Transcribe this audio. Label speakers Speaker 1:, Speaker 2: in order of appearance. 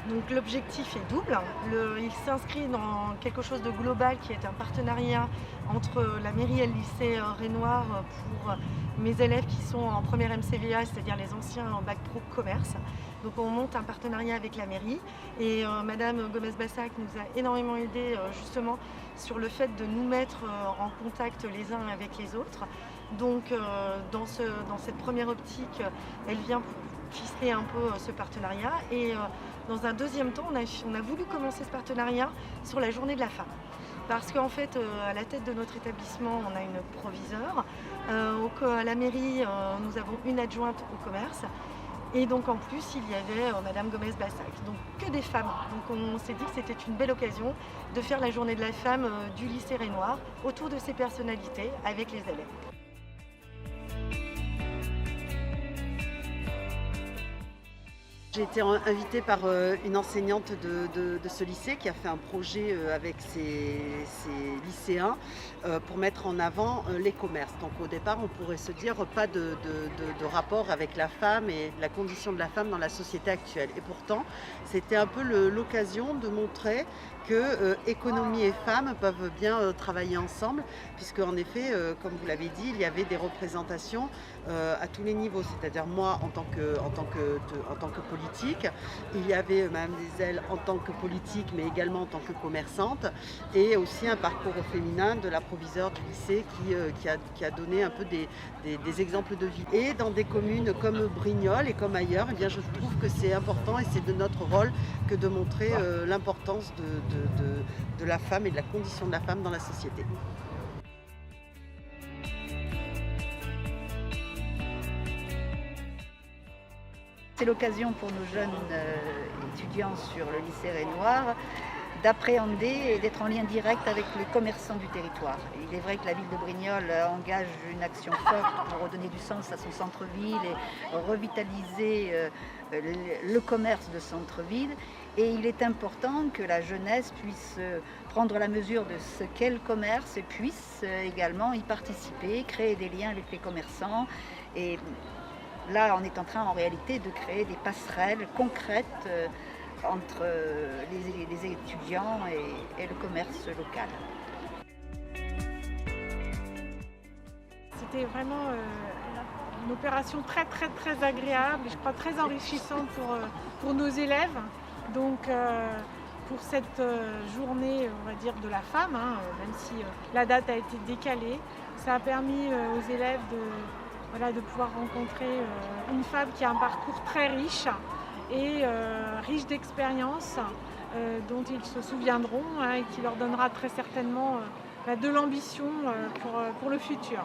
Speaker 1: Donc l'objectif est double. Il s'inscrit dans quelque chose de global qui est un partenariat entre la mairie et le lycée Rénoir pour mes élèves qui sont en première MCVA, c'est-à-dire les anciens en bac pro commerce. Donc on monte un partenariat avec la mairie et Madame Gomez-Bassac nous a énormément aidé justement sur le fait de nous mettre en contact les uns avec les autres. Donc dans cette première optique, elle vient pour ficeler un peu ce partenariat et dans un deuxième temps, on a voulu commencer ce partenariat sur la journée de la femme. Parce qu'en fait, à la tête de notre établissement, on a une proviseure. À la mairie, nous avons une adjointe au commerce. Et donc en plus, il y avait Madame Gomez-Bassac, donc que des femmes. Donc on s'est dit que c'était une belle occasion de faire la journée de la femme du lycée Rénoir autour de ces personnalités avec les élèves.
Speaker 2: J'ai été invitée par une enseignante de ce lycée qui a fait un projet avec ses lycéens pour mettre en avant les commerces. Donc au départ, on pourrait se dire pas de rapport avec la femme et la condition de la femme dans la société actuelle. Et pourtant, c'était un peu l'occasion de montrer que économie et femmes peuvent bien travailler ensemble, puisque en effet, comme vous l'avez dit, il y avait des représentations à tous les niveaux, c'est-à-dire moi en tant que politique, il y avait Madame Desel en tant que politique, mais également en tant que commerçante, et aussi un parcours féminin de la proviseure du lycée qui a donné un peu des exemples de vie. Et dans des communes comme Brignoles et comme ailleurs, eh bien, je trouve que c'est important et c'est de notre rôle que de montrer l'importance de la femme et de la condition de la femme dans la société.
Speaker 3: C'est l'occasion pour nos jeunes étudiants sur le lycée Rénoir d'appréhender et d'être en lien direct avec les commerçants du territoire. Il est vrai que la ville de Brignoles engage une action forte pour redonner du sens à son centre-ville et revitaliser le commerce de centre-ville. Et il est important que la jeunesse puisse prendre la mesure de ce qu'est le commerce et puisse également y participer, créer des liens avec les commerçants. Et là, on est en train en réalité de créer des passerelles concrètes entre les étudiants et le commerce local.
Speaker 4: C'était vraiment une opération très agréable et je crois très enrichissante pour nos élèves. Donc pour cette journée, on va dire, de la femme, même si la date a été décalée, ça a permis aux élèves de pouvoir rencontrer une femme qui a un parcours très riche et riche d'expériences dont ils se souviendront et qui leur donnera très certainement de l'ambition pour le futur.